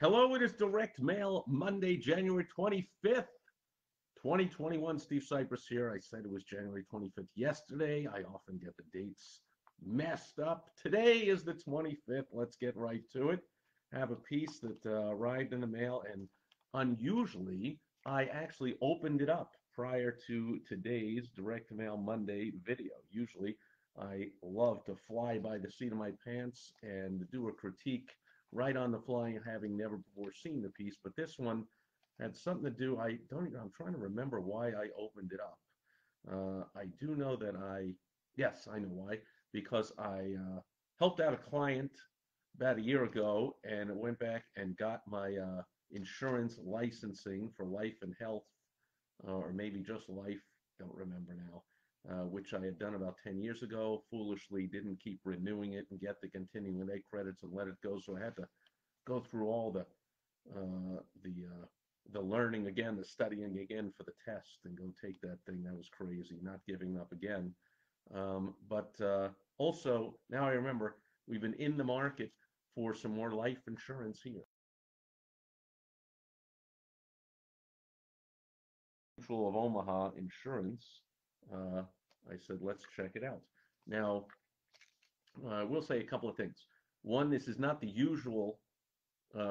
Hello, it is Direct Mail Monday, January 25th, 2021. Steve Sipress here. I said it was January 25th yesterday. I often get the dates messed up. Today is the 25th. Let's get right to it. I have a piece that arrived in the mail, and unusually, I actually opened it up prior to today's Direct Mail Monday video. Usually, I love to fly by the seat of my pants and do a critique right on the fly, having never before seen the piece. But this one had something to do. I'm trying to remember why I opened it up. I do know that yes, I know why. Because I helped out a client about a year ago and went back and got my insurance licensing for life and health, or maybe just life, don't remember now, which I had done about 10 years ago. Foolishly didn't keep renewing it and get the continuing A credits and let it go. So I had to go through all uh, the the learning again, the studying again for the test, and go take that thing. That was crazy. Not giving up again. But also now I remember we've been in the market for some more life insurance here. Mutual of Omaha Insurance. Uh, I said, let's check it out. Now, I will say a couple of things. One, this is not the usual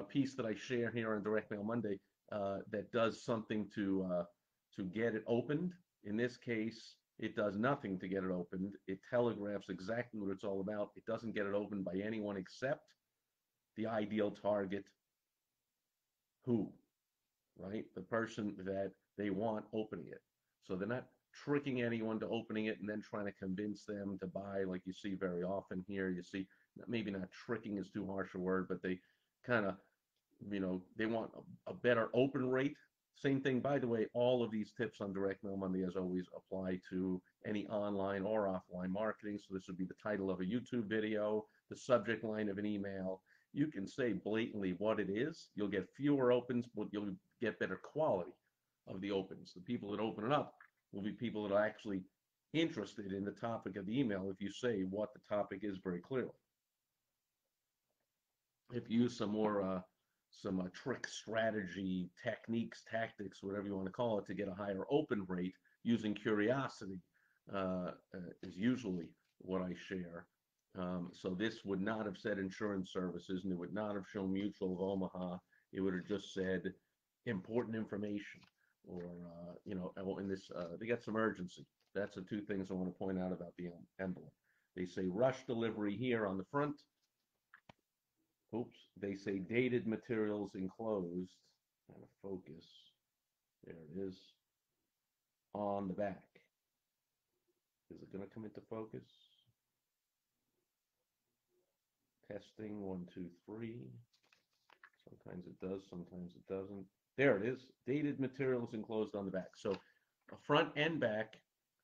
piece that I share here on Direct Mail Monday that does something to get it opened. In this case, it does nothing to get it opened. It telegraphs exactly what it's all about. It doesn't get it opened by anyone except the ideal target, who, right? The person that they want opening it. So they're not tricking anyone to opening it and then trying to convince them to buy, like you see very often here. You see, maybe not tricking is too harsh a word, but they kind of, they want a better open rate. Same thing, by the way, all of these tips on Direct Mail Monday, as always, apply to any online or offline marketing. So this would be the title of a YouTube video, the subject line of an email. You can say blatantly what it is. You'll get fewer opens, but you'll get better quality of the opens. The people that open it up will be people that are actually interested in the topic of the email if you say what the topic is very clearly. If you use some trick strategy, techniques, tactics, whatever you want to call it, to get a higher open rate using curiosity, is usually what I share. So this would not have said insurance services, and it would not have shown Mutual of Omaha. It would have just said important information, or in this, they got some urgency. That's the two things I want to point out about the envelope. They say rush delivery here on the front. Oops, they say dated materials enclosed. Kind of focus. There it is. On the back. Is it going to come into focus? Testing, 1, 2, 3. Sometimes it does, sometimes it doesn't. There it is. Dated materials enclosed on the back. So a front and back,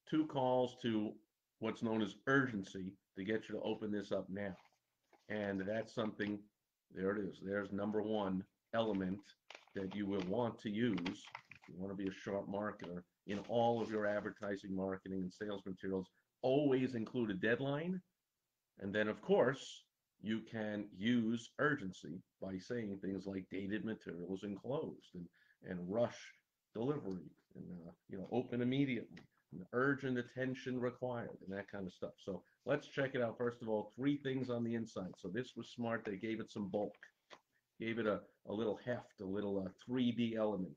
two calls to what's known as urgency to get you to open this up now. And that's something, there it is. There's number one element that you will want to use if you want to be a sharp marketer in all of your advertising, marketing, and sales materials. Always include a deadline. And then, of course, you can use urgency by saying things like dated materials enclosed, and rush delivery, and open immediately, and urgent attention required, and that kind of stuff. So let's check it out. First of all, three things on the inside. So this was smart. They gave it some bulk, gave it a little heft, a little 3D element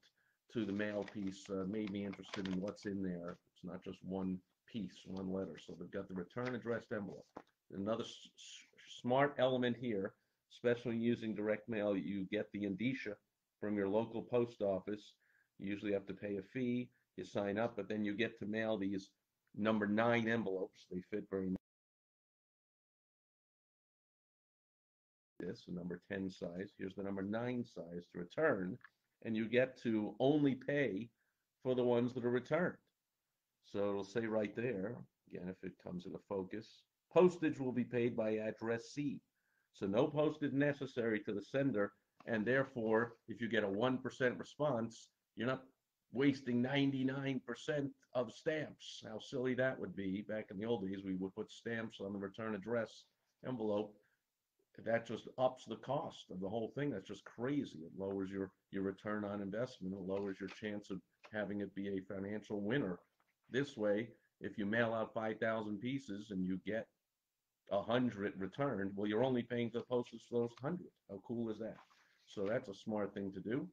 to the mail piece. Made me interested in what's in there. It's not just one piece, one letter. So they've got the return addressed envelope. Another smart element here, especially using direct mail, you get the indicia from your local post office. You usually have to pay a fee. You sign up, but then you get to mail these number 9 envelopes. They fit very nicely. This a number 10 size. Here's the number 9 size to return, and you get to only pay for the ones that are returned. So it'll say right there, again, if it comes into focus, postage will be paid by addressee. So no postage necessary to the sender, and therefore, if you get a 1% response, you're not wasting 99% of stamps. How silly that would be. Back in the old days, we would put stamps on the return address envelope. that just ups the cost of the whole thing. That's just crazy. It lowers your return on investment. It lowers your chance of having it be a financial winner. This way, if you mail out 5,000 pieces and you get 100 returned, well, you're only paying the postage for those 100. How cool is that? So that's a smart thing to do.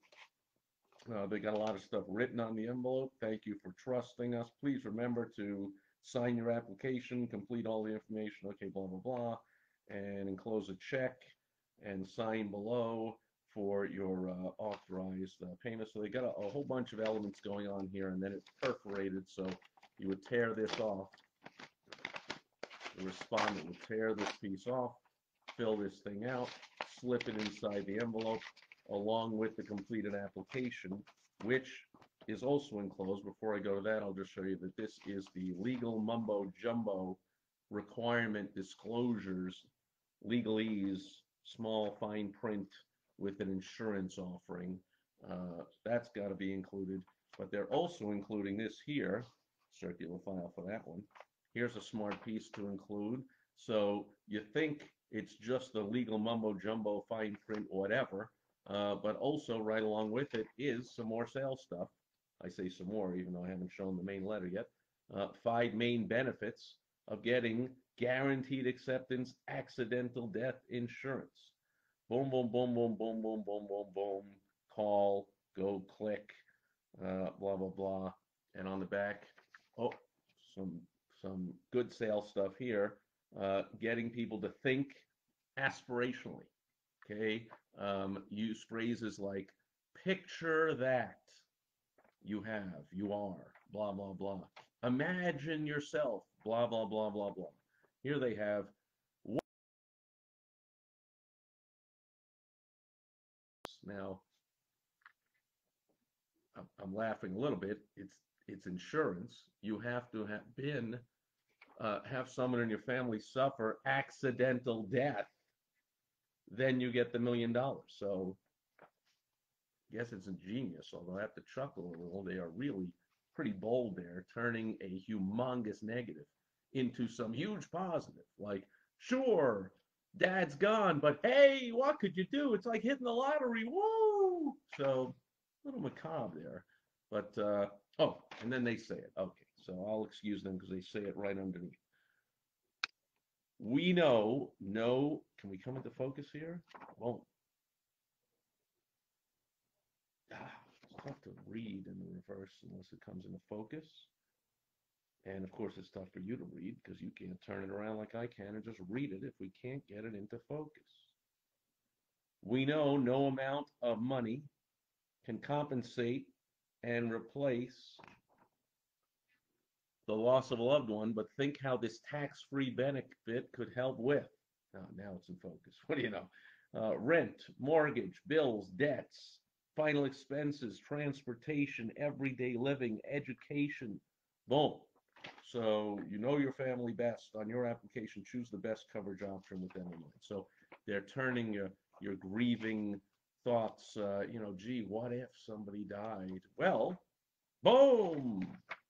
They got a lot of stuff written on the envelope. Thank you for trusting us. Please remember to sign your application, complete all the information, okay, blah, blah, blah, and enclose a check and sign below for your authorized payment. So they got a whole bunch of elements going on here, and then it's perforated. So you would tear this off. The respondent would tear this piece off, fill this thing out, slip it inside the envelope, along with the completed application, which is also enclosed. Before I go to that, I'll just show you that this is the legal mumbo jumbo requirement disclosures, legalese, small fine print with an insurance offering. That's got to be included, but they're also including this here, circular file for that one. Here's a smart piece to include. So you think it's just the legal mumbo jumbo fine print, whatever, but also right along with it is some more sales stuff. I say some more, even though I haven't shown the main letter yet. 5 main benefits of getting guaranteed acceptance accidental death insurance. Boom, boom, boom, boom, boom, boom, boom, boom, boom. Call, go click, blah, blah, blah. And on the back, oh, some good sales stuff here. Getting people to think aspirationally. Okay, use phrases like picture that you are, blah, blah, blah. Imagine yourself, blah, blah, blah, blah, blah. Here they have, now, I'm laughing a little bit. It's insurance. You have to have someone in your family suffer accidental death, then you get the $1 million. So I guess it's ingenious, although I have to chuckle a little. They are really pretty bold there, turning a humongous negative into some huge positive. Like, sure, dad's gone, but hey, what could you do? It's like hitting the lottery. Woo! So a little macabre there. But, oh, and then they say it. Okay, so I'll excuse them because they say it right underneath. We know, no, can we come into focus here? Won't. It's tough to read in the reverse unless it comes into focus. And of course, it's tough for you to read because you can't turn it around like I can and just read it if we can't get it into focus. We know no amount of money can compensate and replace the loss of a loved one, but think how this tax-free benefit could help with. Now it's in focus. What do you know? Rent, mortgage, bills, debts, final expenses, transportation, everyday living, education. Boom. So you know your family best. On your application, choose the best coverage option with them in mind. So they're turning your grieving thoughts, gee, what if somebody died? Well, boom,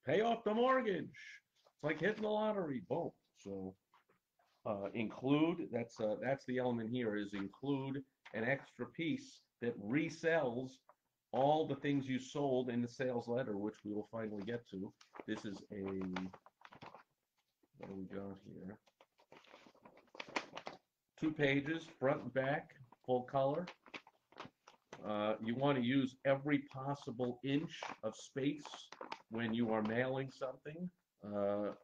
pay off the mortgage. It's like hitting the lottery. Boom. So include, that's the element here, is include an extra piece that resells all the things you sold in the sales letter, which we will finally get to. This is a, what do we got here? 2 pages, front and back, full color. You want to use every possible inch of space when you are mailing something,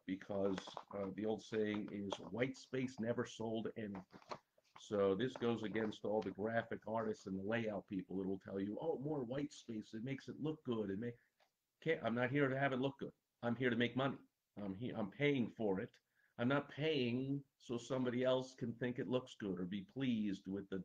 because the old saying is white space never sold anything. So this goes against all the graphic artists and the layout people. It'll tell you, oh, more white space, it makes it look good. I'm not here to have it look good. I'm here to make money. I'm paying for it. I'm not paying so somebody else can think it looks good or be pleased with the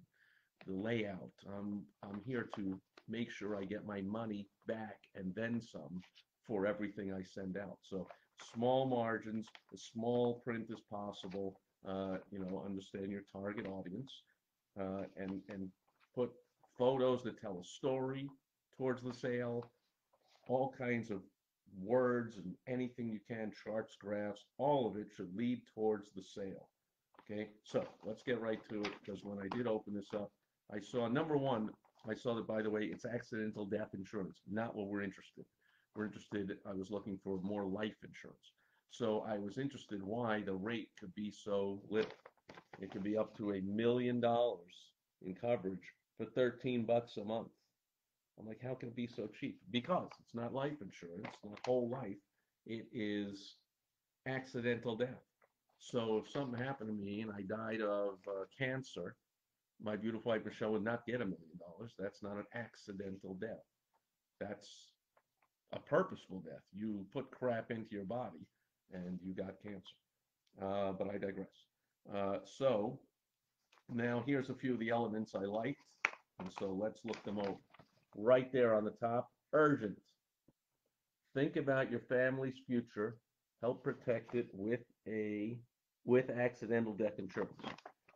layout. I'm here to make sure I get my money back and then some for everything I send out. So small margins, as small print as possible. Understand your target audience, and put photos that tell a story towards the sale, all kinds of words and anything you can, charts, graphs, all of it should lead towards the sale. Okay, so let's get right to it because when I did open this up, I saw number one, I saw that, by the way, it's accidental death insurance, not what we're interested. We're interested, I was looking for more life insurance. So I was interested why the rate could be so little. It could be up to $1 million in coverage for 13 bucks a month. I'm like, how can it be so cheap? Because it's not life insurance, not whole life. It is accidental death. So if something happened to me and I died of cancer, my beautiful wife Michelle would not get $1 million. That's not an accidental death. That's a purposeful death. You put crap into your body and you got cancer. But I digress. So now here's a few of the elements I liked. And so let's look them over. Right there on the top, urgent. Think about your family's future. Help protect it with accidental death insurance.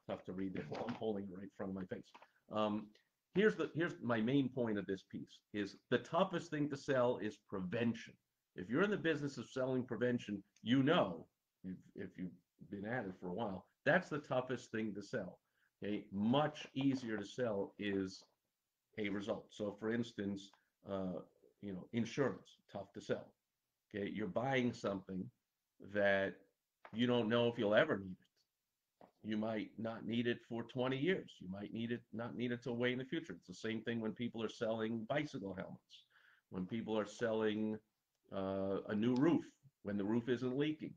Tough to read this while I'm holding it right in front of my face. Um, here's my main point of this piece is the toughest thing to sell is prevention. If you're in the business of selling prevention, you know, if you've been at it for a while, that's the toughest thing to sell. Okay, much easier to sell is a result. So for instance, uh, insurance, tough to sell. Okay, you're buying something that you don't know if you'll ever need it. You might not need it for 20 years. You might not need it till way in the future. It's the same thing when people are selling bicycle helmets, when people are selling a new roof, when the roof isn't leaking.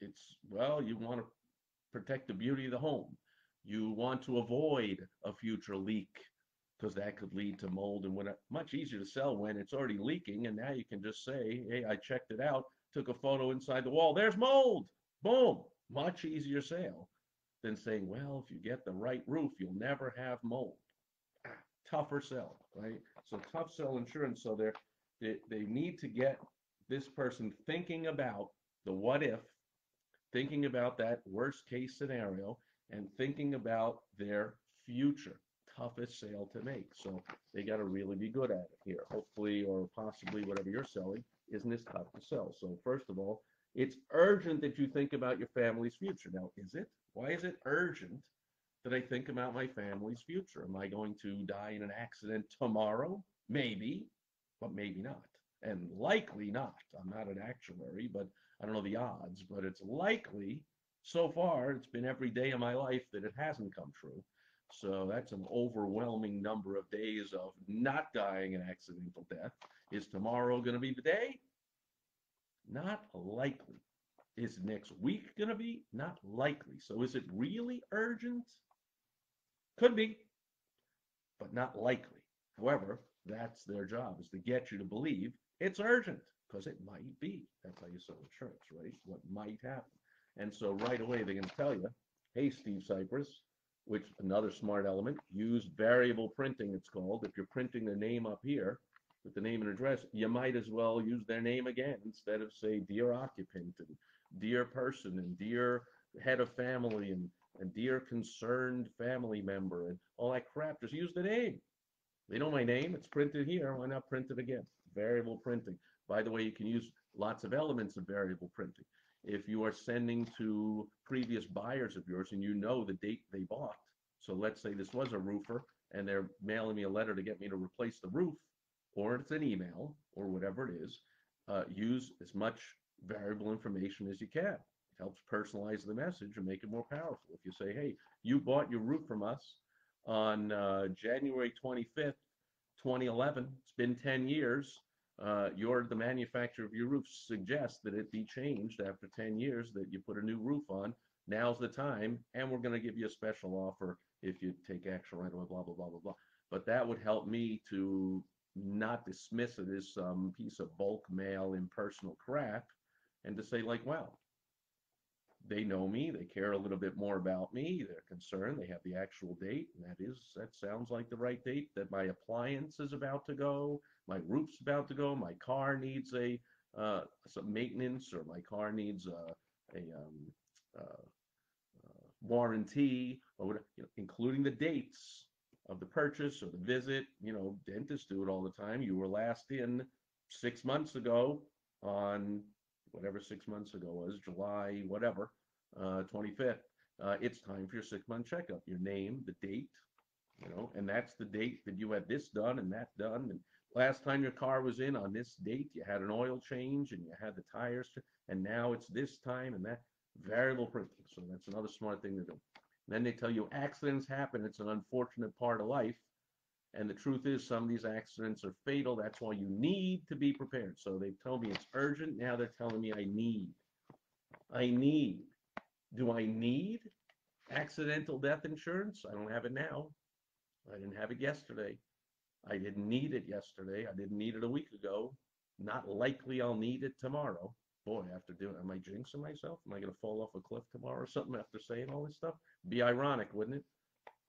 It's, well, you want to protect the beauty of the home. You want to avoid a future leak because that could lead to mold and whatnot. Much easier to sell when it's already leaking, and now you can just say, hey, I checked it out, took a photo inside the wall, there's mold. Boom. Much easier sale than saying, well, if you get the right roof, you'll never have mold. Tougher sell, right? So tough sell insurance. So they need to get this person thinking about the what if, thinking about that worst case scenario, and thinking about their future. Toughest sale to make. So they got to really be good at it here. Hopefully, or possibly, whatever you're selling isn't as tough to sell. So first of all, it's urgent that you think about your family's future. Now, is it? Why is it urgent that I think about my family's future? Am I going to die in an accident tomorrow? Maybe, but maybe not. And likely not. I'm not an actuary, but I don't know the odds, but it's likely. So far, it's been every day of my life that it hasn't come true. So that's an overwhelming number of days of not dying an accidental death. Is tomorrow going to be the day? Not likely. Is next week going to be? Not likely. So is it really urgent? Could be, but not likely. However, that's their job, is to get you to believe it's urgent because it might be. That's how you sell insurance, right? What might happen. And so right away they're going to tell you, hey, Steve Sipress, which another smart element, use variable printing, it's called. If you're printing their name up here with the name and address, you might as well use their name again instead of say dear occupant and dear person and dear head of family and dear concerned family member and all that crap. Just use the name. They know my name. It's printed here. Why not print it again? Variable printing. By the way, you can use lots of elements of variable printing. If you are sending to previous buyers of yours and you know the date they bought, so let's say this was a roofer and they're mailing me a letter to get me to replace the roof, or it's an email or whatever it is, use as much variable information as you can. It helps personalize the message and make it more powerful. If you say, hey, you bought your roof from us on January 25th, 2011. It's been 10 years. The manufacturer of your roof suggests that it be changed after 10 years, that you put a new roof on. Now's the time, and we're going to give you a special offer if you take action right away, blah, blah, blah, blah, blah. But that would help me to not dismiss it as some piece of bulk mail impersonal crap and to say, like, wow, they know me, they care a little bit more about me, they're concerned, they have the actual date, and that sounds like the right date, that my appliance is about to go, my roof's about to go, my car needs some maintenance, or my car needs warranty, or whatever, including the dates of the purchase or the visit. Dentists do it all the time. You were last in 6 months ago on whatever 6 months ago was, July, whatever. 25th. It's time for your 6-month checkup. Your name, the date, and that's the date that you had this done and that done. And last time your car was in on this date, you had an oil change and you had the tires, and now it's this time and that. Variable printing. So that's another smart thing to do. And then they tell you accidents happen. It's an unfortunate part of life. And the truth is, some of these accidents are fatal. That's why you need to be prepared. So they've told me it's urgent. Now they're telling me I need. I need. Do I need accidental death insurance? I don't have it now. I didn't have it yesterday. I didn't need it yesterday. I didn't need it a week ago. Not likely I'll need it tomorrow. Boy, after doing, am I jinxing myself? Am I going to fall off a cliff tomorrow or something after saying all this stuff? Be ironic, wouldn't it?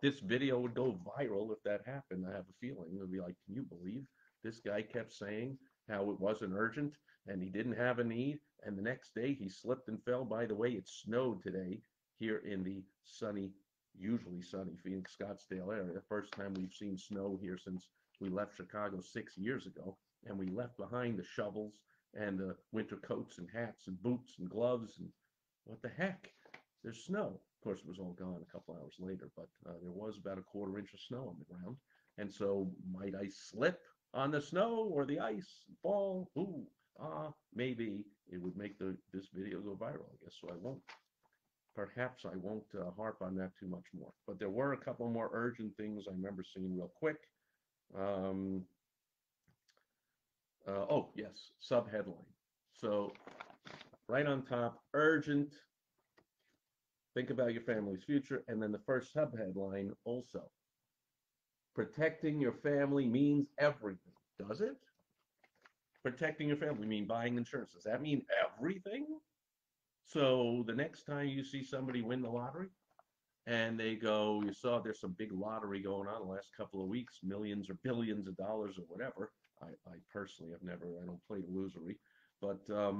This video would go viral if that happened. I have a feeling it would be like, can you believe this guy kept saying how it wasn't urgent and he didn't have a need, and the next day he slipped and fell. By the way, it snowed today here in the sunny, usually sunny Phoenix Scottsdale area. The first time we've seen snow here since we left Chicago 6 years ago, and we left behind the shovels and the winter coats and hats and boots and gloves, and what the heck? There's snow. Of course, it was all gone a couple hours later, but there was about a quarter-inch of snow on the ground. And so might I slip on the snow or the ice, fall? Ooh, maybe it would make this video go viral, I guess, so I won't. Perhaps I won't harp on that too much more. But there were a couple more urgent things I remember seeing real quick. Oh, yes, subheadline. So right on top, urgent, think about your family's future. And then the first subheadline also, protecting your family means everything. Does it? Protecting your family mean buying insurance. Does that mean everything? So the next time you see somebody win the lottery and they go, you saw there's some big lottery going on the last couple of weeks, millions or billions of dollars or whatever. I personally have never, I don't play illusory, but a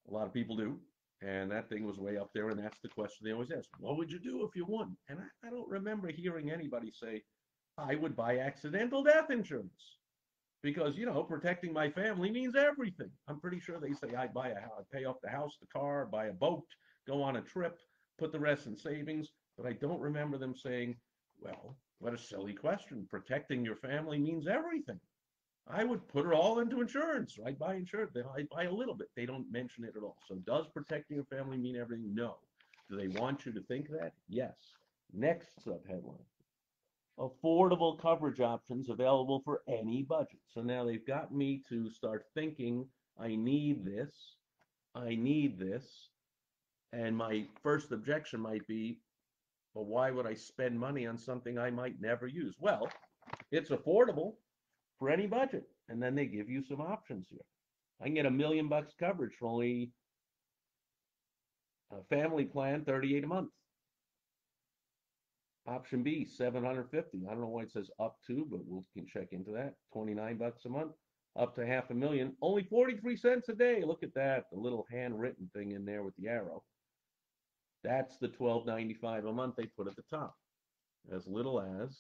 lot of people do. And that thing was way up there. And that's the question they always ask. What would you do if you won? And I don't remember hearing anybody say, I would buy accidental death insurance. Because, protecting my family means everything. I'm pretty sure they say I'd buy a house, I'd pay off the house, the car, buy a boat, go on a trip, put the rest in savings. But I don't remember them saying, well, what a silly question. Protecting your family means everything. I would put it all into insurance. I'd buy insurance. I'd buy a little bit. They don't mention it at all. So does protecting your family mean everything? No. Do they want you to think that? Yes. Next subheadline. Affordable coverage options available for any budget. So now they've got me to start thinking, I need this. I need this. And my first objection might be, well, why would I spend money on something I might never use? Well, it's affordable for any budget. And then they give you some options here. I can get $1 million coverage for only a family plan, 38 a month. Option B, 750. I don't know why it says up to, but we can check into that. 29 bucks a month, up to $500,000, only 43 cents a day. Look at that, the little handwritten thing in there with the arrow. That's the $12.95 a month they put at the top. As little as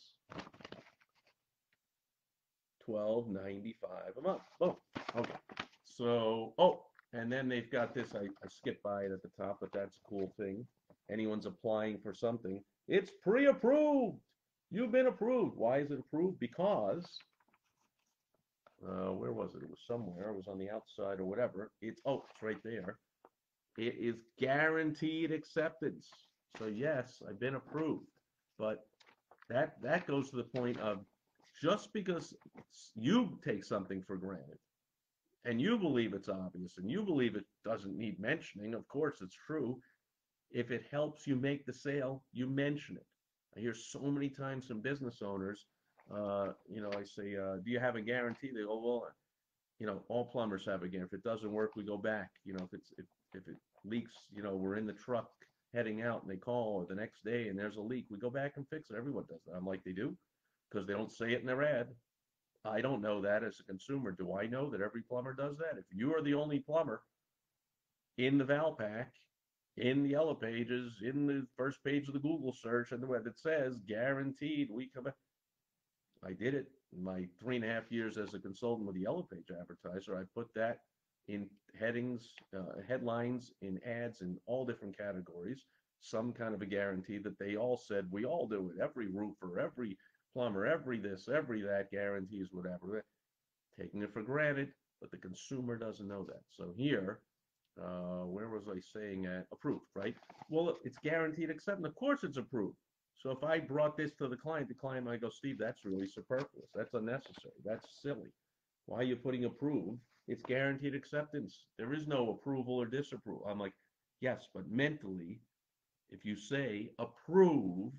$12.95 a month. Boom. Okay. So, and then they've got this. I skipped by it at the top, but that's a cool thing. Anyone's applying for something, it's pre-approved. You've been approved. Why is it approved? Because where was it? It was somewhere. It was on the outside or whatever. It's right there. It is guaranteed acceptance. So yes, I've been approved. But that goes to the point of, just because you take something for granted and you believe it's obvious and you believe it doesn't need mentioning, of course it's true. If it helps you make the sale, you mention it. I hear so many times from business owners, I say, do you have a guarantee? They go, well, all plumbers have a guarantee. If it doesn't work, we go back. If it leaks, we're in the truck heading out and they call, or the next day and there's a leak, we go back and fix it. Everyone does that. I'm like, they do? Because they don't say it in their ad. I don't know that as a consumer. Do I know that every plumber does that? If you are the only plumber in the Valpak, in the Yellow Pages, in the first page of the Google search and the web that says guaranteed, we come back. I did it in my 3.5 years as a consultant with the Yellow Page advertiser. I put that in headings, headlines, in ads, in all different categories. some kind of a guarantee that they all said, we all do it. Every roofer, every plumber, every this, every that guarantees whatever. Taking it for granted, but the consumer doesn't know that. So here, where was I saying approved, right? Well, it's guaranteed acceptance. Of course it's approved. So if I brought this to the client might go, Steve, that's really superfluous. That's unnecessary. That's silly. Why are you putting approved? It's guaranteed acceptance. There is no approval or disapproval. I'm like, yes, but mentally, if you say approved,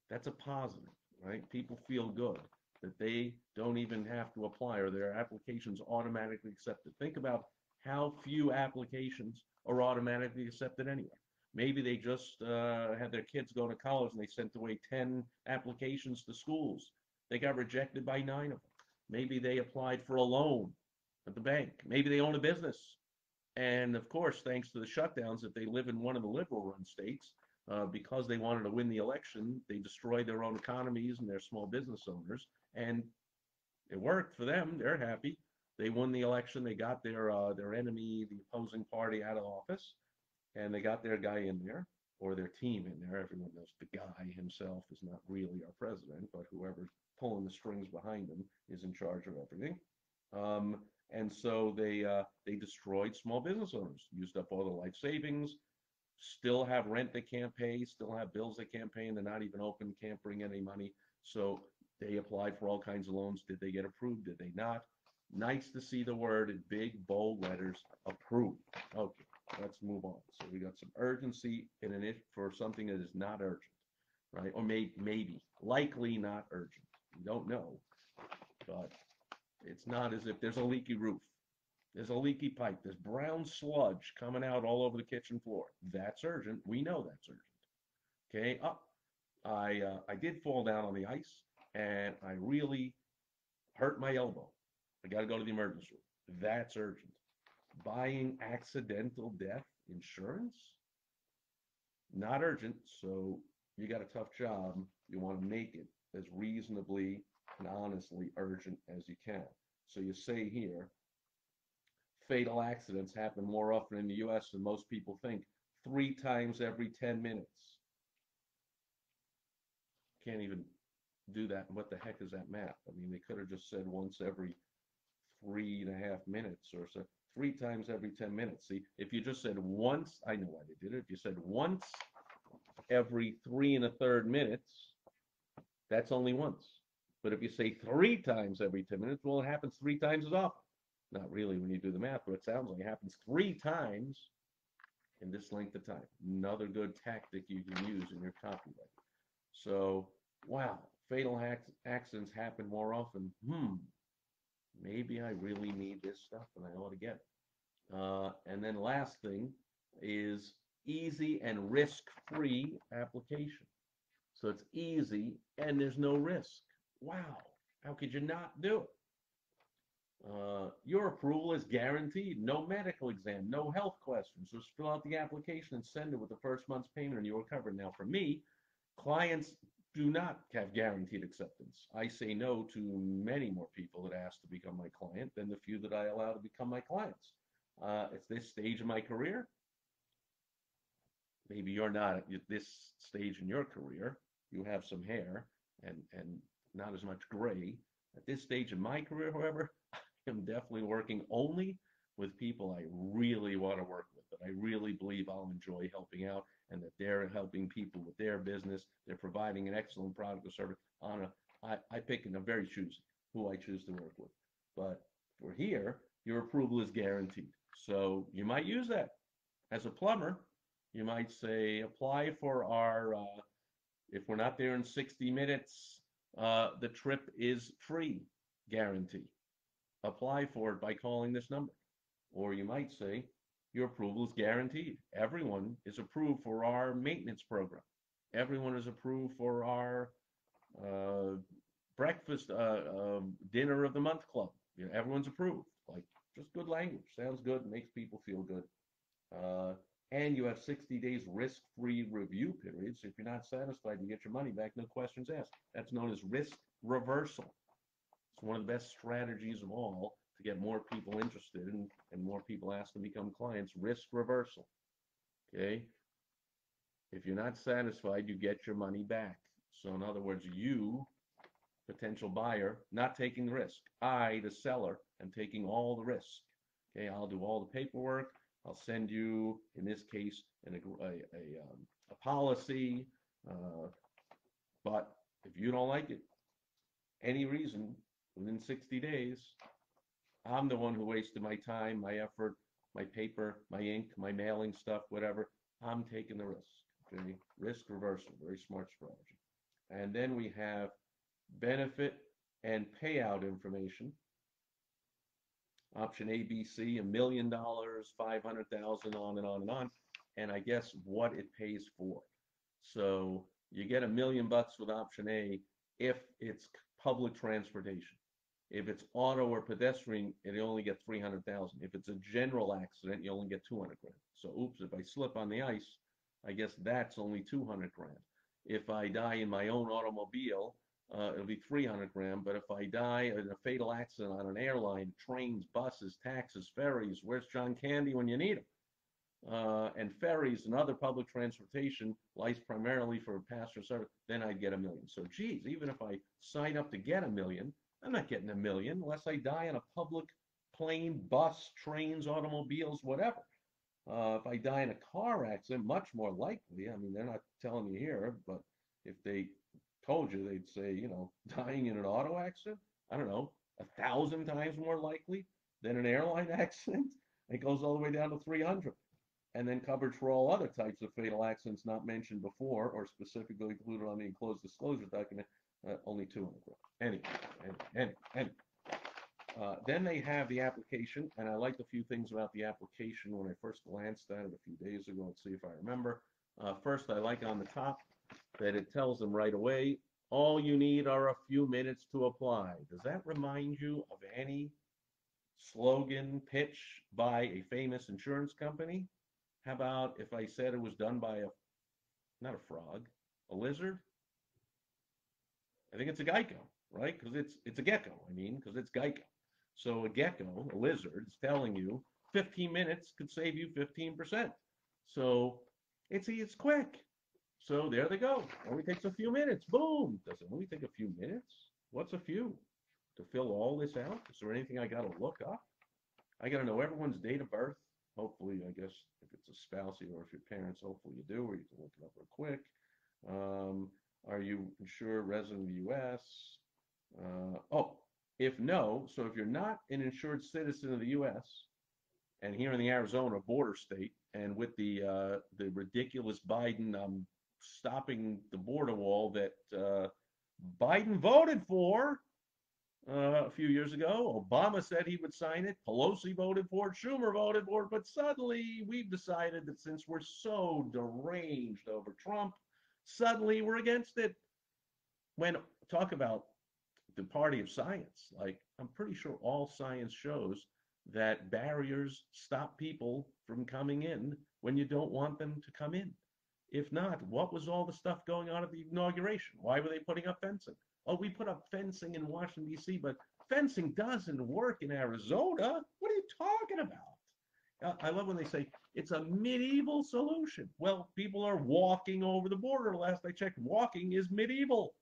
that's a positive, right? People feel good that they don't even have to apply or their applications automatically accepted. Think about how few applications are automatically accepted anyway. Maybe they just had their kids go to college and they sent away 10 applications to schools. They got rejected by 9 of them. Maybe they applied for a loan at the bank. Maybe they own a business. And of course, thanks to the shutdowns, if they live in one of the liberal run states, because they wanted to win the election, they destroyed their own economies and their small business owners. And it worked for them. They're happy. They won the election. They got their enemy, the opposing party, out of office, and they got their guy in there or their team in there. Everyone knows the guy himself is not really our president, but whoever's pulling the strings behind him is in charge of everything. And so they destroyed small business owners, used up all the life savings, still have rent they can't pay, still have bills they can't pay, and they're not even open, can't bring any money. So they applied for all kinds of loans. Did they get approved? Did they not? Nice to see the word in big, bold letters, approved. Okay, let's move on. So we got some urgency in an issue for something that is not urgent, right? Or maybe, likely not urgent. We don't know, but it's not as if there's a leaky roof. There's a leaky pipe. There's brown sludge coming out all over the kitchen floor. That's urgent. We know that's urgent. Okay. I did fall down on the ice and I really hurt my elbow. I got to go to the emergency room. That's urgent. Buying accidental death insurance, not urgent. So you got a tough job. You want to make it as reasonably and honestly urgent as you can. So you say here, fatal accidents happen more often in the US than most people think, 3 times every 10 minutes. Can't even do that. What the heck is that math? I mean, they could have just said once every 3.5 minutes or so. 3 times every 10 minutes. See, if you just said once, I know why they did it. If you said once every 3 1/3 minutes, that's only once. But if you say 3 times every 10 minutes, well, it happens 3 times as often. Not really when you do the math, but it sounds like it happens 3 times in this length of time. Another good tactic you can use in your copyright. So, wow, fatal accidents happen more often. Maybe I really need this stuff and I ought to get it. And then last thing is easy and risk-free application. So it's easy and there's no risk. Wow, how could you not do it? Your approval is guaranteed. No medical exam, no health questions. Just fill out the application and send it with the first month's payment and you're covered. Now, for me, clients do not have guaranteed acceptance. I say no to many more people that ask to become my client than the few that I allow to become my clients. At this stage of my career, maybe you're not at this stage in your career. You have some hair and not as much gray. At this stage in my career, however, I'm definitely working only with people I really want to work with, that I really believe I'll enjoy helping out, and that they're helping people with their business. They're providing an excellent product or service. I pick and I'm very choosy who I choose to work with. But for here, your approval is guaranteed. So you might use that. As a plumber, you might say, apply for our, if we're not there in 60 minutes, the trip is free guarantee. Apply for it by calling this number. Or you might say, your approval is guaranteed. Everyone is approved for our maintenance program. Everyone is approved for our breakfast, dinner of the month club. You know, everyone's approved. Like, just good language. Sounds good, makes people feel good. And you have 60 days risk-free review period. So if you're not satisfied, you get your money back, no questions asked. That's known as risk reversal. It's one of the best strategies of all to get more people interested and more people asked to become clients. Risk reversal. Okay. If you're not satisfied, you get your money back. So in other words, you, potential buyer, not taking the risk. I, the seller, am taking all the risk. Okay, I'll do all the paperwork. I'll send you, in this case, a policy. Uh, but if you don't like it, any reason, within 60 days, I'm the one who wasted my time, my effort, my paper, my ink, my mailing stuff, whatever. I'm taking the risk. Okay? Risk reversal, very smart strategy. And then we have benefit and payout information. Option A, B, C, $1 million, 500,000, on and on and on. And I guess what it pays for. So you get $1 million with option A if it's public transportation. If it's auto or pedestrian, you only get 300,000. If it's a general accident, you only get 200 grand. So oops, if I slip on the ice, I guess that's only 200 grand. If I die in my own automobile, it'll be 300 grand. But if I die in a fatal accident on an airline, trains, buses, taxis, ferries, where's John Candy when you need him? And ferries and other public transportation, lies primarily for passenger service, then I'd get $1 million. So geez, even if I sign up to get $1 million, I'm not getting $1 million unless I die in a public plane, bus, trains, automobiles, whatever. If I die in a car accident, much more likely. I mean, they're not telling you here, but if they told you, they'd say, dying in an auto accident, I don't know, 1,000 times more likely than an airline accident. It goes all the way down to 300. And then coverage for all other types of fatal accidents not mentioned before or specifically included on the enclosed disclosure document, only 200. Anyway. Then they have the application, and I liked a few things about the application when I first glanced at it a few days ago. Let's see if I remember. First, I like on the top that it tells them right away, all you need are a few minutes to apply. Does that remind you of any slogan pitch by a famous insurance company? How about if I said it was done by not a frog, a lizard? I think it's a gecko, right? Because it's a gecko, because it's gecko. So a gecko, a lizard, is telling you 15 minutes could save you 15%. So it's quick. So there they go. Only takes a few minutes. Boom. Does it only take a few minutes? What's a few? To fill all this out? Is there anything I got to look up? I got to know everyone's date of birth. Hopefully, I guess if it's a spouse or if your parents, hopefully you do, or you can look it up real quick. Are you insured resident of the U.S.? If no, so if you're not an insured citizen of the U.S., and here in the Arizona border state, and with the ridiculous Biden stopping the border wall that Biden voted for a few years ago. Obama said he would sign it. Pelosi voted for it. Schumer voted for it. But suddenly we've decided that since we're so deranged over Trump, suddenly we're against it. When talk about the party of science, like I'm pretty sure all science shows that barriers stop people from coming in when you don't want them to come in. If not, what was all the stuff going on at the inauguration? Why were they putting up fencing? Oh, we put up fencing in Washington, D.C., but fencing doesn't work in Arizona. What are you talking about? I love when they say it's a medieval solution. Well, people are walking over the border. Last I checked, walking is medieval.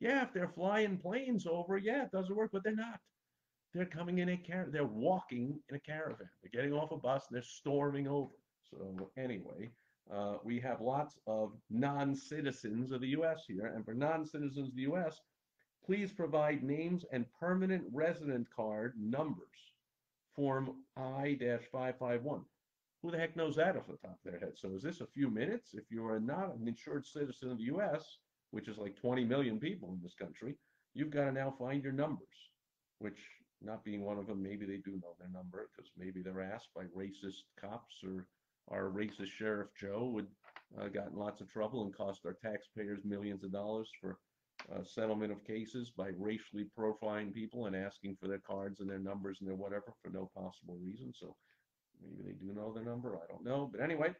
Yeah, if they're flying planes over, yeah, it doesn't work, but they're not. They're coming in a caravan. They're walking in a caravan. They're getting off a bus and they're storming over. So anyway, we have lots of non-citizens of the U.S. here. And for non-citizens of the U.S., please provide names and permanent resident card numbers. Form I-551. Who the heck knows that off the top of their head? So is this a few minutes? If you are not an insured citizen of the U.S., which is like 20 million people in this country, you've got to now find your numbers, which not being one of them, maybe they do know their number because maybe they're asked by racist cops or our racist Sheriff Joe would got in lots of trouble and cost our taxpayers millions of dollars for settlement of cases by racially profiling people and asking for their cards and their numbers and their whatever for no possible reason. So maybe they do know their number. I don't know. But anyway,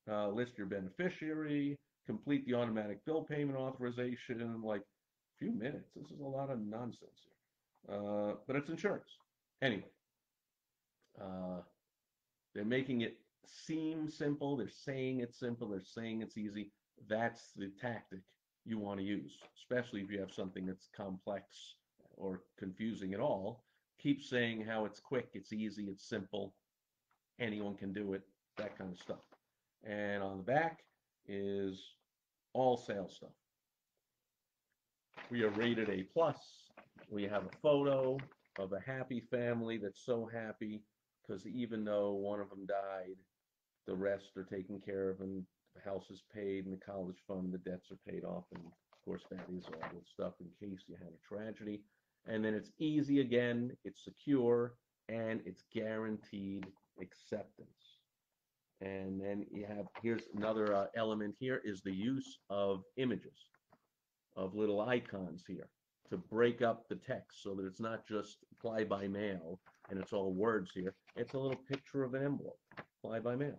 list your beneficiary, complete the automatic bill payment authorization in like a few minutes. This is a lot of nonsense here. But it's insurance. Anyway, they're making it seem simple. They're saying it's simple. They're saying it's easy. That's the tactic you want to use, especially if you have something that's complex or confusing at all. Keep saying how it's quick, it's easy, it's simple, anyone can do it, that kind of stuff. And on the back is all sales stuff. We are rated A plus. We have a photo of a happy family that's so happy because even though one of them died, the rest are taken care of and the house is paid and the college fund, the debts are paid off. And of course, that is all good stuff in case you had a tragedy. And then it's easy again, it's secure, and it's guaranteed acceptance. And then you have, here's another element here is the use of images, of little icons here to break up the text so that it's not just fly by mail and it's all words here. It's a little picture of an envelope, fly by mail.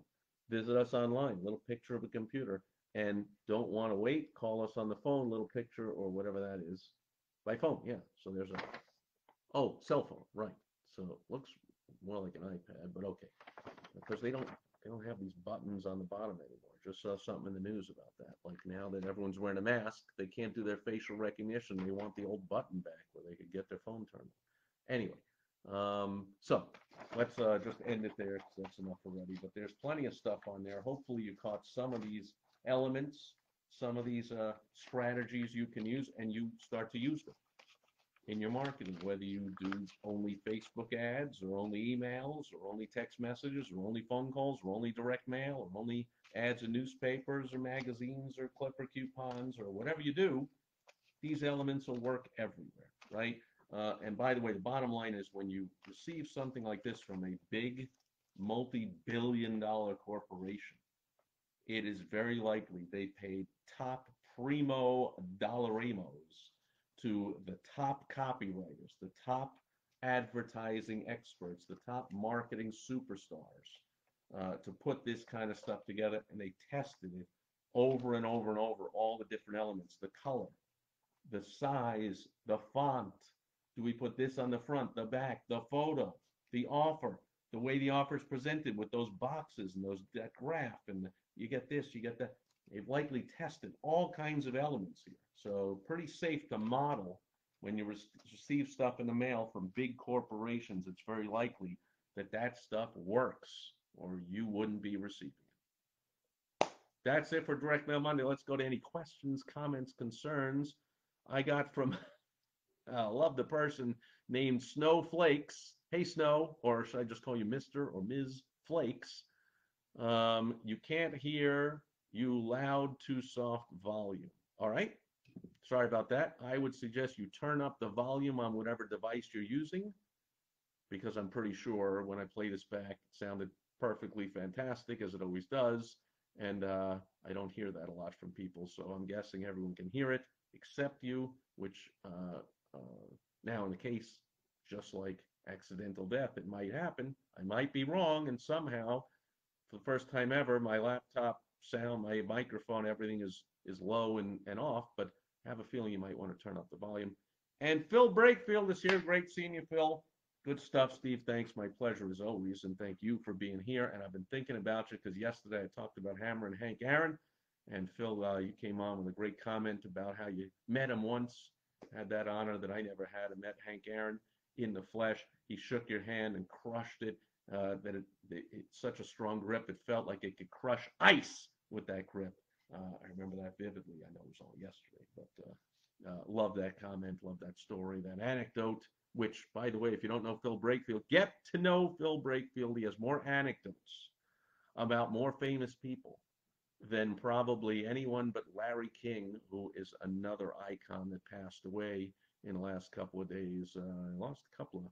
Visit us online, little picture of a computer. And don't want to wait, call us on the phone, little picture or whatever that is. By phone, yeah. So there's a, oh, cell phone, right. So it looks more like an iPad, but okay. Because they don't have these buttons on the bottom anymore. Just saw something in the news about that. Like now that everyone's wearing a mask, they can't do their facial recognition. They want the old button back where they could get their phone turned on. Anyway, so let's just end it there because that's enough already. But there's plenty of stuff on there. Hopefully you caught some of these elements, some of these strategies you can use, and you start to use them in your marketing, whether you do only Facebook ads or only emails or only text messages or only phone calls or only direct mail or only ads in newspapers or magazines or clipper coupons or whatever you do, these elements will work everywhere, right? And by the way, the bottom line is when you receive something like this from a big multi-billion-dollar corporation, it is very likely they paid top primo dollaremos to the top copywriters, the top advertising experts, the top marketing superstars to put this kind of stuff together. And they tested it over and over and over, all the different elements, the color, the size, the font. Do we put this on the front, the back, the photo, the offer, the way the offer is presented with those boxes and that graph, and you get this, you get that. They've likely tested all kinds of elements here. So pretty safe to model when you receive stuff in the mail from big corporations. It's very likely that that stuff works or you wouldn't be receiving it. That's it for Direct Mail Monday. Let's go to any questions, comments, concerns. I got from, love the person named Snowflakes. Hey, Snow, or should I just call you Mr. or Ms. Flakes? You can't hear you loud, too soft volume. All right. Sorry about that. I would suggest you turn up the volume on whatever device you're using, because I'm pretty sure when I play this back, it sounded perfectly fantastic, as it always does. And I don't hear that a lot from people. So I'm guessing everyone can hear it except you, which now in the case, just like accidental death, it might happen. I might be wrong, and somehow for the first time ever, my laptop sound, my microphone, everything is low and off, but I have a feeling you might want to turn up the volume. And Phil Brakefield is here. Great seeing you, Phil. Good stuff, Steve. Thanks. My pleasure as always. And thank you for being here. And I've been thinking about you because yesterday I talked about Hammer and Hank Aaron. And Phil, you came on with a great comment about how you met him once. Had that honor that I never had. I met Hank Aaron in the flesh. He shook your hand and crushed it. It's such a strong grip. It felt like it could crush ice with that grip. I remember that vividly. I know it was all yesterday, but love that comment, love that story, that anecdote, which, by the way, if you don't know Phil Brakefield, get to know Phil Brakefield. He has more anecdotes about more famous people than probably anyone but Larry King, who is another icon that passed away in the last couple of days. I lost a couple of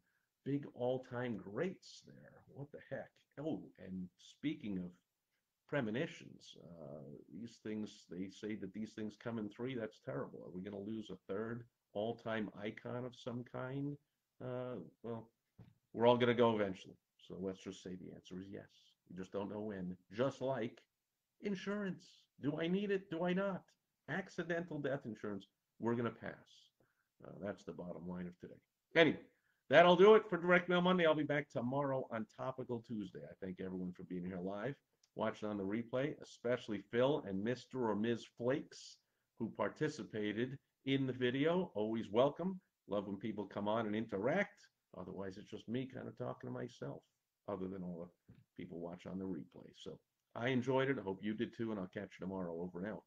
big all-time greats there. What the heck? Oh, and speaking of premonitions, these things, they say that these things come in three. That's terrible. Are we going to lose a third all-time icon of some kind? Well, we're all going to go eventually. So let's just say the answer is yes. You just don't know when. Just like insurance. Do I need it? Do I not? Accidental death insurance, we're going to pass. That's the bottom line of today. Anyway, that'll do it for Direct Mail Monday. I'll be back tomorrow on Topical Tuesday. I thank everyone for being here live. watching on the replay, especially Phil and Mr. or Ms. Flakes, who participated in the video. Always welcome. Love when people come on and interact. Otherwise, it's just me kind of talking to myself, other than all the people watch on the replay. So I enjoyed it. I hope you did too, and I'll catch you tomorrow. Over and out.